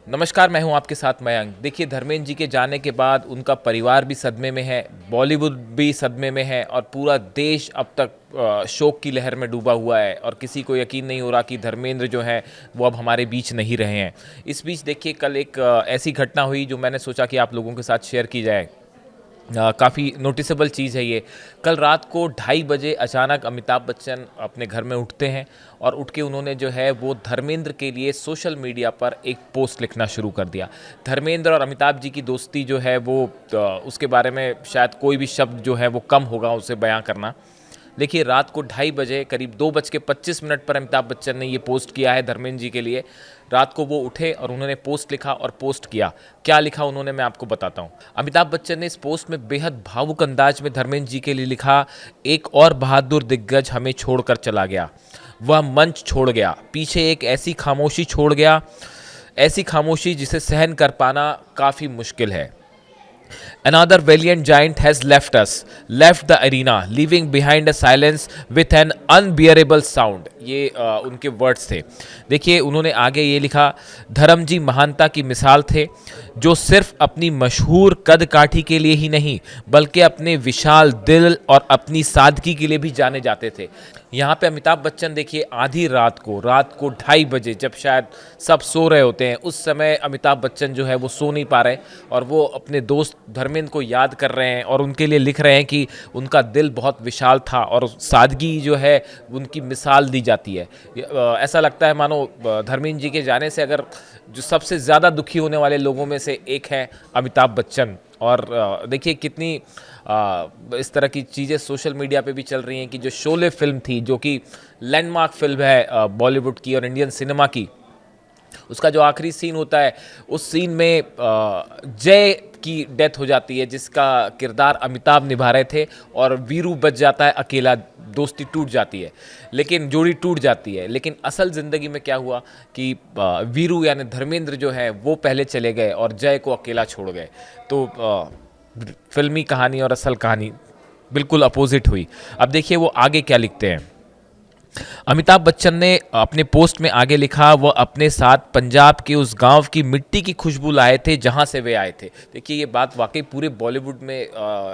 नमस्कार, मैं हूं आपके साथ मयंक। देखिए, धर्मेंद्र जी के जाने के बाद उनका परिवार भी सदमे में है, बॉलीवुड भी सदमे में है और पूरा देश अब तक शोक की लहर में डूबा हुआ है और किसी को यकीन नहीं हो रहा कि धर्मेंद्र जो हैं वो अब हमारे बीच नहीं रहे हैं। इस बीच देखिए, कल एक ऐसी घटना हुई जो मैंने सोचा कि आप लोगों के साथ शेयर की जाए। काफ़ी नोटिसेबल चीज़ है ये। कल रात को 2:30 बजे अचानक अमिताभ बच्चन अपने घर में उठते हैं और उठ के उन्होंने जो है वो धर्मेंद्र के लिए सोशल मीडिया पर एक पोस्ट लिखना शुरू कर दिया। धर्मेंद्र और अमिताभ जी की दोस्ती जो है वो उसके बारे में शायद कोई भी शब्द जो है वो कम होगा उसे बयां करना। देखिए, रात को 2:30 बजे करीब 2:25 पर अमिताभ बच्चन ने ये पोस्ट किया है धर्मेंद्र जी के लिए। रात को वो उठे और उन्होंने पोस्ट लिखा और पोस्ट किया। क्या लिखा उन्होंने, मैं आपको बताता हूँ। अमिताभ बच्चन ने इस पोस्ट में बेहद भावुक अंदाज में धर्मेंद्र जी के लिए लिखा, एक और बहादुर दिग्गज हमें छोड़कर चला गया। वह मंच छोड़ गया, पीछे एक ऐसी खामोशी छोड़ गया, ऐसी खामोशी जिसे सहन कर पाना काफ़ी मुश्किल है। Another valiant giant has left the arena, leaving behind a silence with an unbearable sound. ये उनके वर्ड्स थे। देखिए, उन्होंने आगे ये लिखा, धर्म जी महानता की मिसाल थे, जो सिर्फ अपनी मशहूर कद काठी के लिए ही नहीं, बल्कि अपने विशाल दिल और अपनी सादगी के लिए भी जाने जाते थे। यहाँ पे अमिताभ बच्चन देखिए, आधी रात को 2:30 बजे, जब शायद सब सो रहे होते हैं, उस समय अमिताभ बच्चन जो है वो सो नहीं पा रहे और वो अपने दोस्त धर्मेंद्र को याद कर रहे हैं और उनके लिए लिख रहे हैं कि उनका दिल बहुत विशाल था और सादगी जो है उनकी मिसाल दी जाती है। ऐसा लगता है मानो धर्मेंद्र जी के जाने से अगर जो सबसे ज़्यादा दुखी होने वाले लोगों में से एक है अमिताभ बच्चन। और देखिए कितनी इस तरह की चीज़ें सोशल मीडिया पे भी चल रही हैं कि जो शोले फिल्म थी, जो कि लैंडमार्क फिल्म है बॉलीवुड की और इंडियन सिनेमा की, उसका जो आखिरी सीन होता है, उस सीन में जय की डेथ हो जाती है, जिसका किरदार अमिताभ निभा रहे थे, और वीरू बच जाता है अकेला। दोस्ती टूट जाती है, लेकिन जोड़ी टूट जाती है। लेकिन असल ज़िंदगी में क्या हुआ कि वीरू यानी धर्मेंद्र जो है वो पहले चले गए और जय को अकेला छोड़ गए। तो फिल्मी कहानी और असल कहानी बिल्कुल अपोजिट हुई। अब देखिए वो आगे क्या लिखते हैं। अमिताभ बच्चन ने अपने पोस्ट में आगे लिखा, वह अपने साथ पंजाब के उस गांव की मिट्टी की खुशबू लाए थे जहां से वे आए थे। देखिए, ये बात वाकई पूरे बॉलीवुड में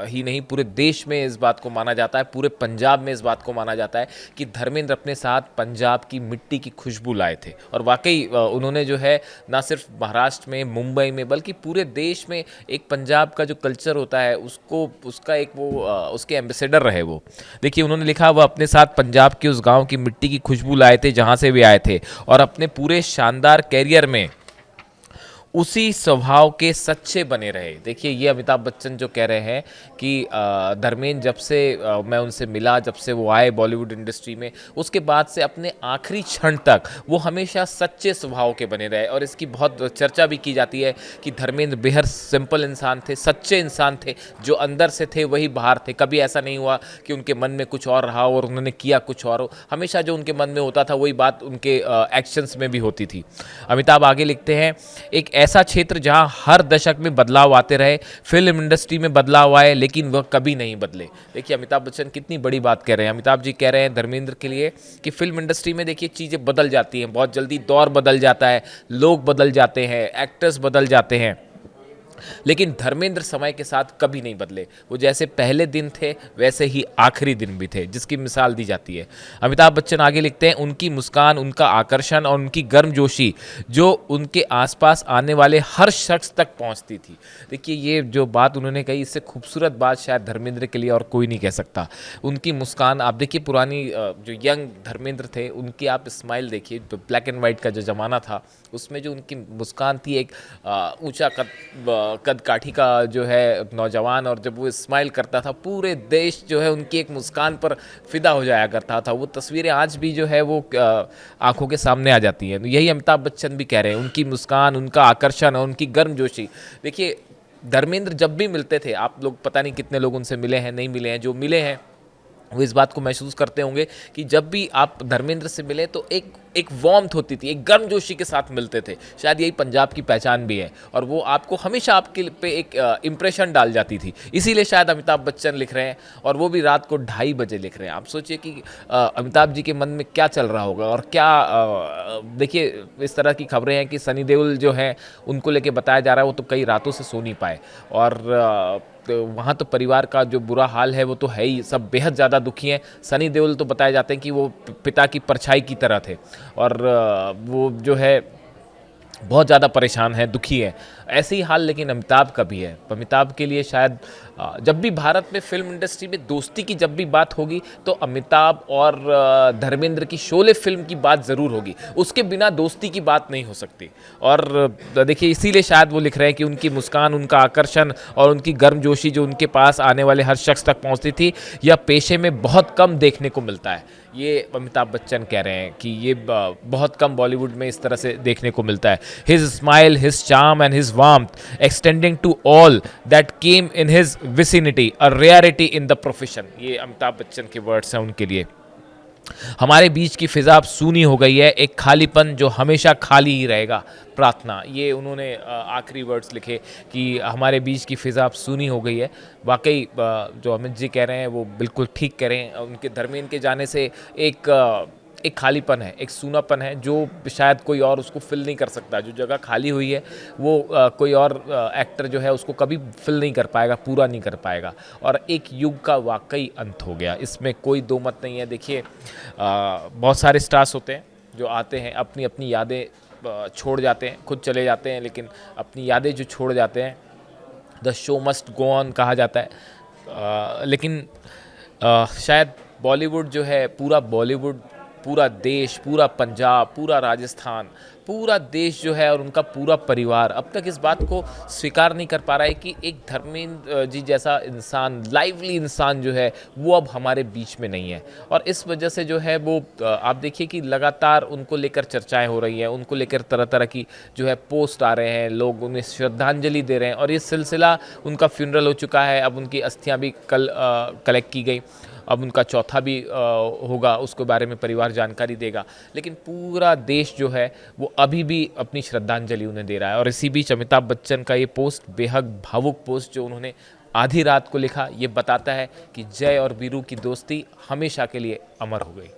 ही नहीं, पूरे देश में इस बात को माना जाता है, पूरे पंजाब में इस बात को माना जाता है कि धर्मेंद्र अपने साथ पंजाब की मिट्टी की खुशबू लाए थे। और वाकई उन्होंने जो है ना सिर्फ महाराष्ट्र में, मुंबई में, बल्कि पूरे देश में एक पंजाब का जो कल्चर होता है उसको, उसका एक वो उसके एम्बेसडर रहे वो। देखिए, उन्होंने लिखा, वह अपने साथ पंजाब के उस गांव की मिट्टी की खुशबू लाए थे जहां से वे आए थे और अपने पूरे शानदार कैरियर में उसी स्वभाव के सच्चे बने रहे। देखिए, ये अमिताभ बच्चन जो कह रहे हैं कि धर्मेंद्र जब से मैं उनसे मिला, जब से वो आए बॉलीवुड इंडस्ट्री में, उसके बाद से अपने आखिरी क्षण तक वो हमेशा सच्चे स्वभाव के बने रहे। और इसकी बहुत चर्चा भी की जाती है कि धर्मेंद्र बेहद सिंपल इंसान थे, सच्चे इंसान थे, जो अंदर से थे वही बाहर थे। कभी ऐसा नहीं हुआ कि उनके मन में कुछ और रहा और उन्होंने किया कुछ और हो। हमेशा जो उनके मन में होता था वही बात उनके एक्शंस में भी होती थी। अमिताभ आगे लिखते हैं, एक ऐसा क्षेत्र जहां हर दशक में बदलाव आते रहे, फिल्म इंडस्ट्री में बदलाव आए लेकिन वह कभी नहीं बदले। देखिए, अमिताभ बच्चन कितनी बड़ी बात कह रहे हैं। अमिताभ जी कह रहे हैं धर्मेंद्र के लिए कि फिल्म इंडस्ट्री में देखिए चीज़ें बदल जाती हैं बहुत जल्दी, दौर बदल जाता है, लोग बदल जाते हैं, एक्टर्स बदल जाते हैं, लेकिन धर्मेंद्र समय के साथ कभी नहीं बदले। वो जैसे पहले दिन थे वैसे ही आखिरी दिन भी थे, जिसकी मिसाल दी जाती है। अमिताभ बच्चन आगे लिखते हैं, उनकी मुस्कान, उनका आकर्षण और उनकी गर्मजोशी जो उनके आसपास आने वाले हर शख्स तक पहुंचती थी। देखिए, ये जो बात उन्होंने कही, इससे खूबसूरत बात शायद धर्मेंद्र के लिए और कोई नहीं कह सकता। उनकी मुस्कान, आप देखिए पुरानी जो यंग धर्मेंद्र थे उनकी आप स्माइल देखिए, ब्लैक एंड वाइट का जो ज़माना था उसमें जो उनकी मुस्कान थी, एक ऊंचा कद काठी का जो है नौजवान, और जब वो स्माइल करता था पूरे देश जो है उनकी एक मुस्कान पर फिदा हो जाया करता था। वो तस्वीरें आज भी जो है वो आंखों के सामने आ जाती हैं। यही अमिताभ बच्चन भी कह रहे हैं, उनकी मुस्कान, उनका आकर्षण और उनकी गर्मजोशी। देखिए, धर्मेंद्र जब भी मिलते थे, आप लोग पता नहीं कितने लोग उनसे मिले हैं, नहीं मिले हैं, जो मिले हैं वो इस बात को महसूस करते होंगे कि जब भी आप धर्मेंद्र से मिले तो एक एक वार्मथ होती थी, एक गर्मजोशी के साथ मिलते थे। शायद यही पंजाब की पहचान भी है, और वो आपको हमेशा आपके पे एक इम्प्रेशन डाल जाती थी। इसीलिए शायद अमिताभ बच्चन लिख रहे हैं, और वो भी रात को 2:30 बजे लिख रहे हैं। आप सोचिए कि अमिताभ जी के मन में क्या चल रहा होगा, और क्या देखिए इस तरह की खबरें हैं कि सनी देओल जो है उनको लेके बताया जा रहा है वो तो कई रातों से सो नहीं पाए, और तो वहाँ तो परिवार का जो बुरा हाल है वो तो है ही, सब बेहद ज़्यादा दुखी हैं। सनी देओल तो बताए जाते हैं कि वो पिता की परछाई की तरह थे, और वो जो है बहुत ज़्यादा परेशान है, दुखी है। ऐसे ही हाल लेकिन अमिताभ का भी है। अमिताभ के लिए शायद जब भी भारत में फिल्म इंडस्ट्री में दोस्ती की जब भी बात होगी तो अमिताभ और धर्मेंद्र की शोले फिल्म की बात ज़रूर होगी, उसके बिना दोस्ती की बात नहीं हो सकती। और देखिए इसीलिए शायद वो लिख रहे हैं कि उनकी मुस्कान, उनका आकर्षण और उनकी गर्मजोशी जो उनके पास आने वाले हर शख्स तक पहुंचती थी, यह पेशे में बहुत कम देखने को मिलता है। ये अमिताभ बच्चन कह रहे हैं कि ये बहुत कम बॉलीवुड में इस तरह से देखने को मिलता है। His smile, his charm and his warmth extending to all that came in his vicinity, a rarity in the profession. ये अमिताभ बच्चन के वर्ड्स हैं उनके लिए। हमारे बीच की फिजा अब सूनी हो गई है, एक खालीपन जो हमेशा खाली ही रहेगा, प्रार्थना। ये उन्होंने आखिरी वर्ड्स लिखे कि हमारे बीच की फिजा अब सूनी हो गई है। वाकई जो अमित जी कह रहे हैं वो बिल्कुल ठीक कह रहे हैं। उनके धर्मेंद्र के जाने से एक खालीपन है, एक सूनापन है जो शायद कोई और उसको फिल नहीं कर सकता। जो जगह खाली हुई है वो कोई और एक्टर जो है उसको कभी फिल नहीं कर पाएगा, पूरा नहीं कर पाएगा। और एक युग का वाकई अंत हो गया, इसमें कोई दो मत नहीं है। देखिए बहुत सारे स्टार्स होते हैं जो आते हैं, अपनी अपनी यादें छोड़ जाते हैं, खुद चले जाते हैं, लेकिन अपनी यादें जो छोड़ जाते हैं, the show must go on कहा जाता है। लेकिन शायद बॉलीवुड जो है, पूरा बॉलीवुड, पूरा देश, पूरा पंजाब, पूरा राजस्थान, पूरा देश जो है और उनका पूरा परिवार अब तक इस बात को स्वीकार नहीं कर पा रहा है कि एक धर्मेंद्र जी जैसा इंसान, लाइवली इंसान जो है वो अब हमारे बीच में नहीं है। और इस वजह से जो है वो आप देखिए कि लगातार उनको लेकर चर्चाएं हो रही हैं, उनको लेकर तरह तरह की जो है पोस्ट आ रहे हैं, लोग उन्हें श्रद्धांजलि दे रहे हैं। और ये सिलसिला, उनका फ्यूनरल हो चुका है, अब उनकी अस्थियां भी कल कलेक्ट की गई, अब उनका चौथा भी होगा, उसके बारे में परिवार जानकारी देगा। लेकिन पूरा देश जो है वो अभी भी अपनी श्रद्धांजलि उन्हें दे रहा है। और इसी बीच अमिताभ बच्चन का ये पोस्ट, बेहद भावुक पोस्ट जो उन्होंने आधी रात को लिखा, ये बताता है कि जय और वीरू की दोस्ती हमेशा के लिए अमर हो गई।